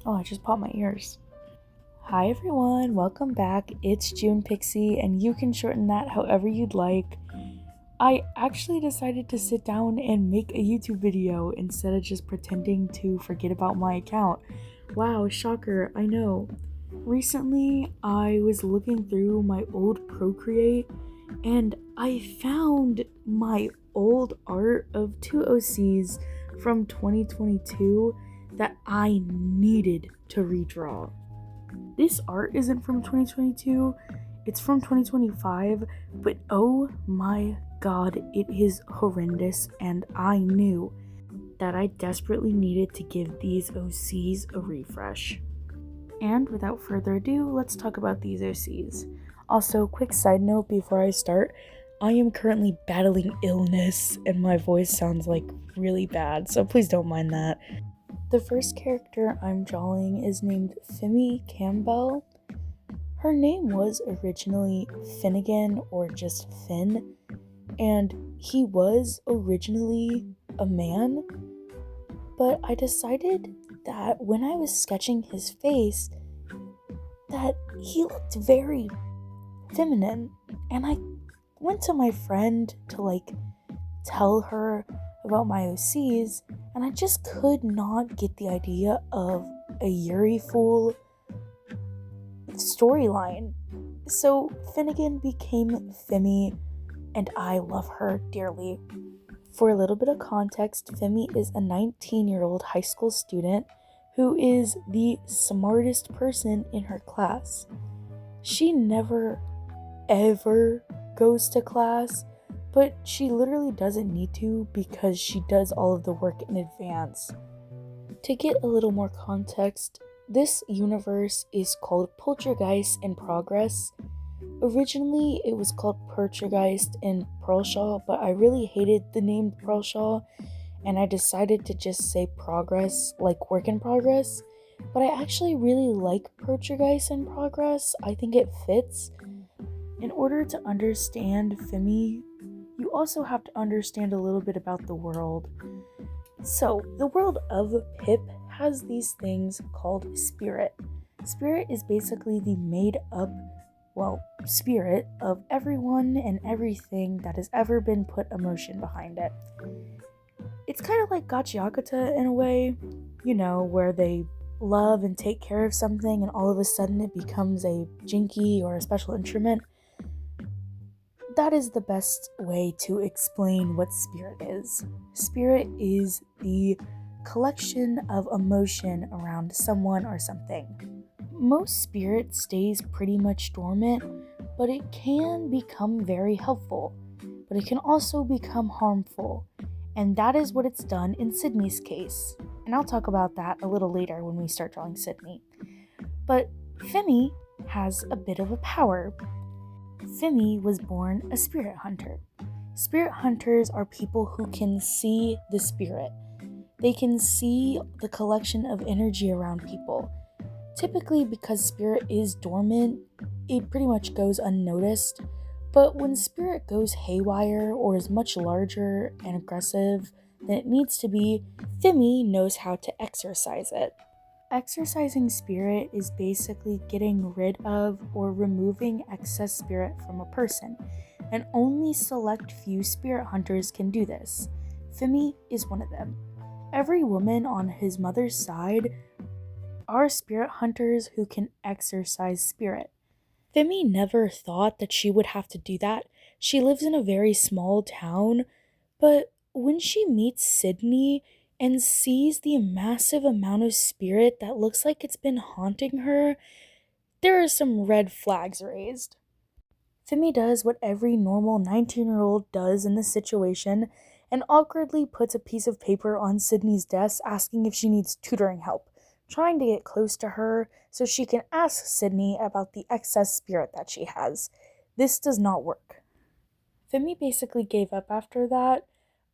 Oh, I just popped my ears. Hi everyone, welcome back. It's June Pixie, and you can shorten that however you'd like. I actually decided to sit down and make a YouTube video instead of just pretending to forget about my account. Wow, shocker, I know. Recently, I was looking through my old Procreate and I found my old art of two OCs from 2022 that I needed to redraw. This art isn't from 2022, it's from 2025, but oh my god, it is horrendous, and I knew that I desperately needed to give these OCs a refresh. And without further ado, let's talk about these OCs. Also, quick side note before I start, I am currently battling illness and my voice sounds like really bad, so please don't mind that. The first character I'm drawing is named Femi Campbell. Her name was originally Finnegan or just Finn, and he was originally a man, but I decided that when I was sketching his face that he looked very feminine, and I went to my friend to tell her about my OCs, and I just could not get the idea of a Yuri Fool storyline. So Finnegan became Femi, and I love her dearly. For a little bit of context, Femi is a 19-year-old high school student who is the smartest person in her class. She never, ever goes to class, but she literally doesn't need to because she does all of the work in advance. To get a little more context, this universe is called Poltergeist in Progress. Originally, it was called Poltergeist in Pearlshaw, but I really hated the name Pearlshaw, and I decided to just say Progress, like work in progress. But I actually really like Poltergeist in Progress. I think it fits. In order to understand Femi, you also have to understand a little bit about the world. So, the world of Pip has these things called spirit. Spirit is basically the made up, spirit of everyone and everything that has ever been put emotion behind it. It's kind of like Gachiakata in a way, where they love and take care of something and all of a sudden it becomes a jinky or a special instrument. That is the best way to explain what spirit is. Spirit is the collection of emotion around someone or something. Most spirit stays pretty much dormant, but it can become very helpful, but it can also become harmful. And that is what it's done in Sydney's case. And I'll talk about that a little later when we start drawing Sydney. But Femi has a bit of a power. Femi was born a spirit hunter. Spirit hunters are people who can see the spirit. They can see the collection of energy around people. Typically, because spirit is dormant, it pretty much goes unnoticed. But when spirit goes haywire or is much larger and aggressive than it needs to be, Femi knows how to exorcise it. Exorcising spirit is basically getting rid of or removing excess spirit from a person, and only select few spirit hunters can do this. Femi is one of them. Every woman on his mother's side are spirit hunters who can exorcise spirit. Femi never thought that she would have to do that. She lives in a very small town, but when she meets Sydney and sees the massive amount of spirit that looks like it's been haunting her, there are some red flags raised. Femi does what every normal 19-year-old does in this situation and awkwardly puts a piece of paper on Sydney's desk asking if she needs tutoring help, trying to get close to her so she can ask Sydney about the excess spirit that she has. This does not work. Femi basically gave up after that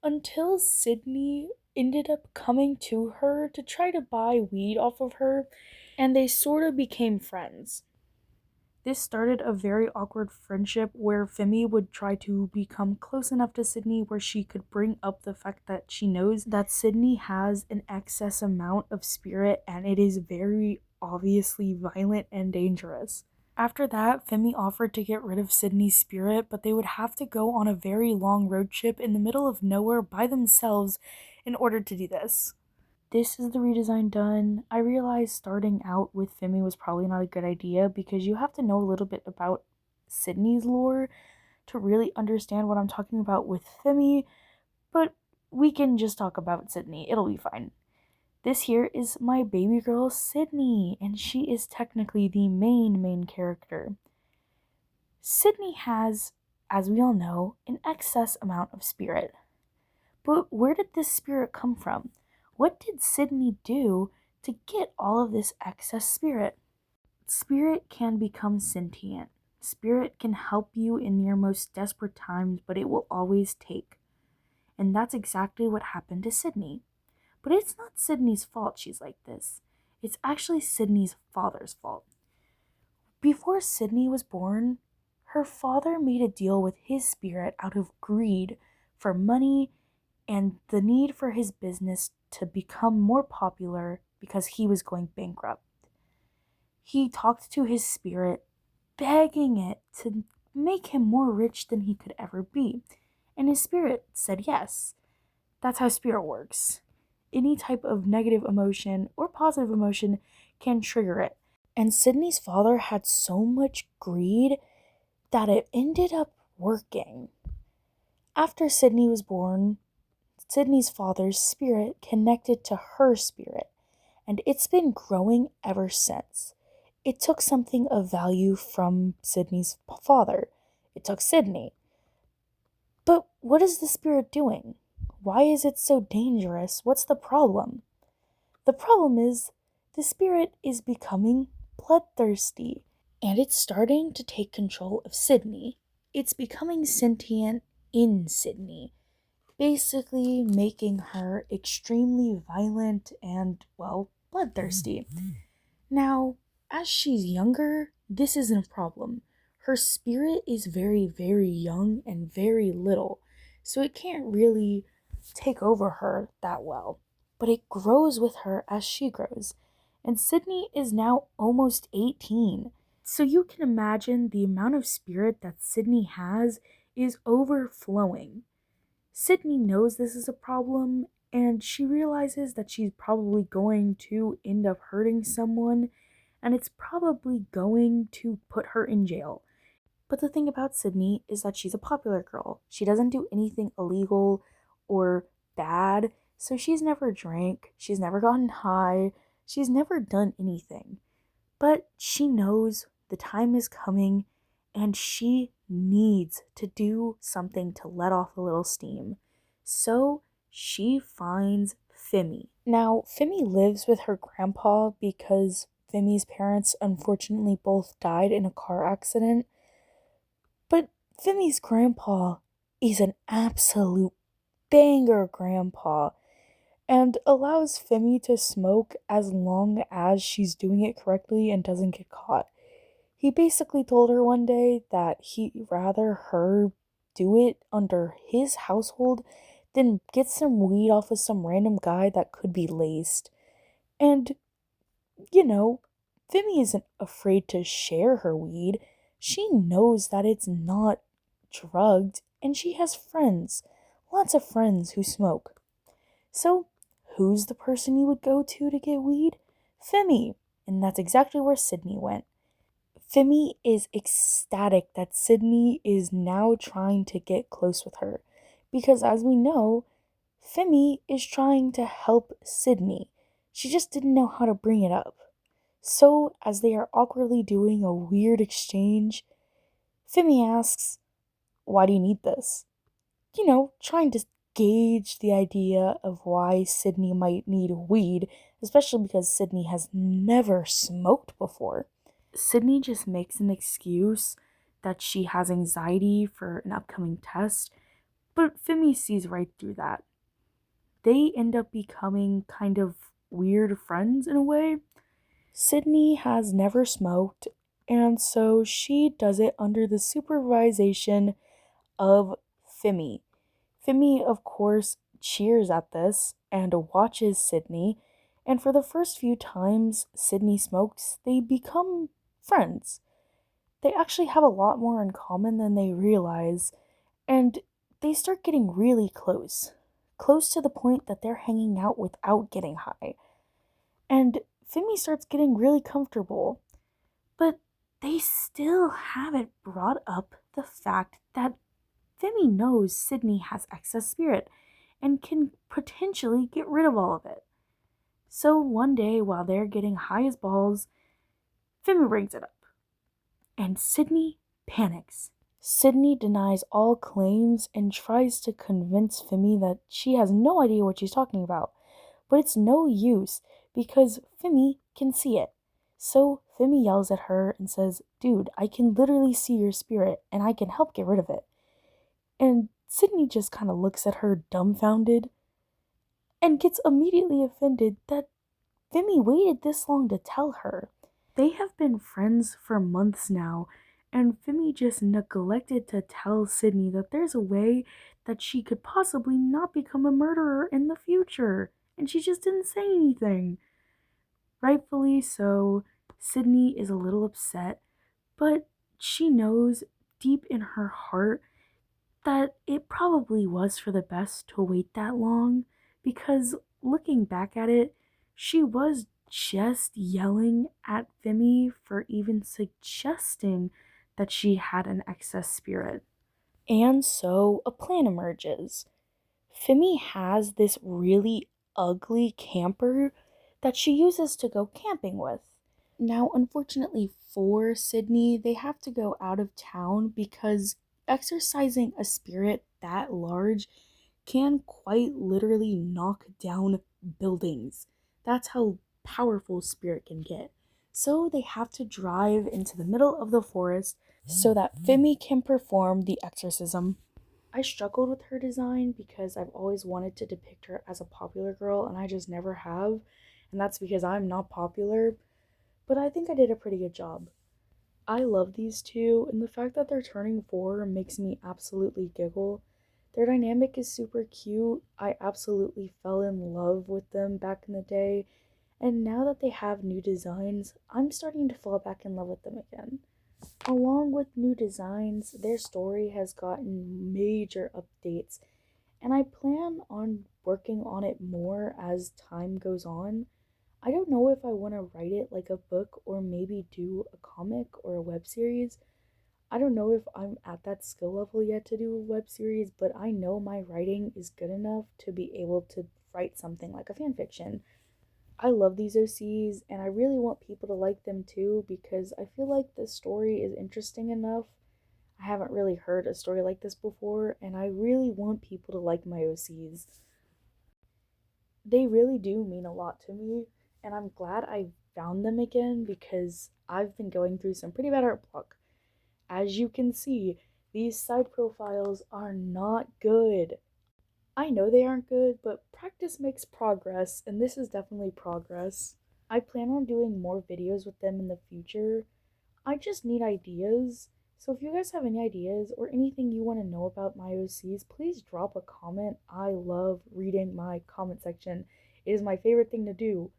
until Sydney ended up coming to her to try to buy weed off of her, and they sort of became friends. This started a very awkward friendship where Femi would try to become close enough to Sydney where she could bring up the fact that she knows that Sydney has an excess amount of spirit and it is very obviously violent and dangerous. After that, Femi offered to get rid of Sydney's spirit, but they would have to go on a very long road trip in the middle of nowhere by themselves in order to do this. This is the redesign done. I realized starting out with Femi was probably not a good idea because you have to know a little bit about Sydney's lore to really understand what I'm talking about with Femi, but we can just talk about Sydney. It'll be fine. This here is my baby girl Sydney, and she is technically the main character. Sydney has, as we all know, an excess amount of spirit. But where did this spirit come from? What did Sydney do to get all of this excess spirit? Spirit can become sentient. Spirit can help you in your most desperate times, but it will always take. And that's exactly what happened to Sydney. But it's not Sydney's fault she's like this. It's actually Sydney's father's fault. Before Sydney was born, her father made a deal with his spirit out of greed for money and the need for his business to become more popular because he was going bankrupt. He talked to his spirit, begging it to make him more rich than he could ever be, and his spirit said yes. That's how spirit works. Any type of negative emotion or positive emotion can trigger it. And Sydney's father had so much greed that it ended up working. After Sydney was born, Sydney's father's spirit connected to her spirit, and it's been growing ever since. It took something of value from Sydney's father. It took Sydney. But what is the spirit doing? Why is it so dangerous? What's the problem? The problem is the spirit is becoming bloodthirsty, and it's starting to take control of Sydney. It's becoming sentient in Sydney, basically making her extremely violent and, well, bloodthirsty. Now, as she's younger, this isn't a problem. Her spirit is very young and very little, so it can't really take over her that well. But it grows with her as she grows. And Sydney is now almost 18. So you can imagine the amount of spirit that Sydney has is overflowing. Sydney knows this is a problem, and she realizes that she's probably going to end up hurting someone, and it's probably going to put her in jail. But the thing about Sydney is that she's a popular girl. She doesn't do anything illegal or bad, so she's never drank, she's never gotten high, she's never done anything. But she knows the time is coming and she needs to do something to let off a little steam. So she finds Femi. Now, Femi lives with her grandpa because Femi's parents unfortunately both died in a car accident. But Femi's grandpa is an absolute banger grandpa and allows Femi to smoke as long as she's doing it correctly and doesn't get caught. He basically told her one day that he'd rather her do it under his household than get some weed off of some random guy that could be laced. And, you know, Femi isn't afraid to share her weed. She knows that it's not drugged, and she has friends, lots of friends who smoke. So, who's the person you would go to get weed? Femi. And that's exactly where Sydney went. Femi is ecstatic that Sydney is now trying to get close with her. Because as we know, Femi is trying to help Sydney. She just didn't know how to bring it up. So, as they are awkwardly doing a weird exchange, Femi asks, "Why do you need this?" Trying to gauge the idea of why Sydney might need weed, especially because Sydney has never smoked before. Sydney just makes an excuse that she has anxiety for an upcoming test, but Femi sees right through that. They end up becoming kind of weird friends in a way. Sydney has never smoked, And so she does it under the supervision of Femi. Femi, of course, cheers at this and watches Sydney, and for the first few times Sydney smokes, they become friends. They actually have a lot more in common than they realize, and they start getting really close. Close to the point that they're hanging out without getting high. And Femi starts getting really comfortable. But they still haven't brought up the fact that Femi knows Sydney has excess spirit and can potentially get rid of all of it. So one day, while they're getting high as balls, Femi brings it up, and Sydney panics. Sydney denies all claims and tries to convince Femi that she has no idea what she's talking about. But it's no use because Femi can see it. So Femi yells at her and says, "Dude, I can literally see your spirit and I can help get rid of it." And Sydney just kind of looks at her dumbfounded and gets immediately offended that Femi waited this long to tell her. They have been friends for months now, and Femi just neglected to tell Sydney that there's a way that she could possibly not become a murderer in the future, and she just didn't say anything. Rightfully so, Sydney is a little upset, but she knows deep in her heart that it probably was for the best to wait that long because looking back at it, she was just yelling at Femi for even suggesting that she had an excess spirit. And so a plan emerges. Femi has this really ugly camper that she uses to go camping with. Now, unfortunately for Sydney, they have to go out of town because exercising a spirit that large can quite literally knock down buildings. That's how powerful spirit can get. So they have to drive into the middle of the forest so that Femi can perform the exorcism. I struggled with her design because I've always wanted to depict her as a popular girl and I just never have. And that's because I'm not popular, but I think I did a pretty good job. I love these two, and the fact that they're turning 4 makes me absolutely giggle. Their dynamic is super cute. I absolutely fell in love with them back in the day, and now that they have new designs, I'm starting to fall back in love with them again. Along with new designs, their story has gotten major updates, and I plan on working on it more as time goes on. I don't know if I want to write it like a book or maybe do a comic or a web series. I don't know if I'm at that skill level yet to do a web series, but I know my writing is good enough to be able to write something like a fan fiction. I love these OCs and I really want people to like them too because I feel like the story is interesting enough. I haven't really heard a story like this before, and I really want people to like my OCs. They really do mean a lot to me, and I'm glad I found them again because I've been going through some pretty bad art block. As you can see, these side profiles are not good. I know they aren't good, but practice makes progress, and this is definitely progress. I plan on doing more videos with them in the future. I just need ideas. So if you guys have any ideas or anything you want to know about my OCs, please drop a comment. I love reading my comment section. It is my favorite thing to do.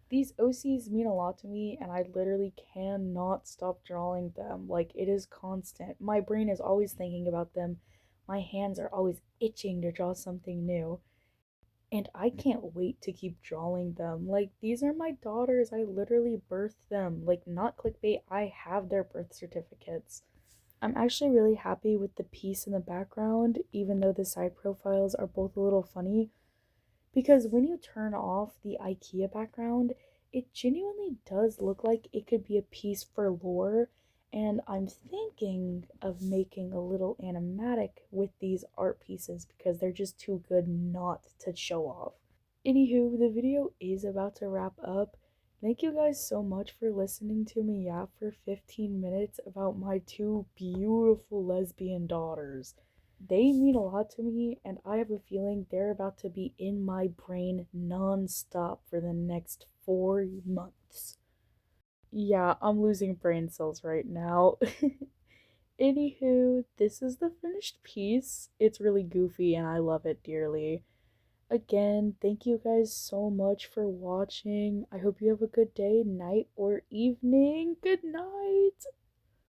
These OCs mean a lot to me and I literally cannot stop drawing them. Like it is constant. My brain is always thinking about them. My hands are always itching to draw something new. And I can't wait to keep drawing them. Like, these are my daughters. I literally birthed them. Like, not clickbait, I have their birth certificates. I'm actually really happy with the piece in the background, even though the side profiles are both a little funny. Because when you turn off the IKEA background, it genuinely does look like it could be a piece for lore. And I'm thinking of making a little animatic with these art pieces because they're just too good not to show off. Anywho, the video is about to wrap up. Thank you guys so much for listening to me yap for 15 minutes about my two beautiful lesbian daughters. They mean a lot to me, and I have a feeling they're about to be in my brain non stop for the next 4 months. Yeah, I'm losing brain cells right now. Anywho, this is the finished piece. It's really goofy and I love it dearly. Again, thank you guys so much for watching. I hope you have a good day, night, or evening. Good night.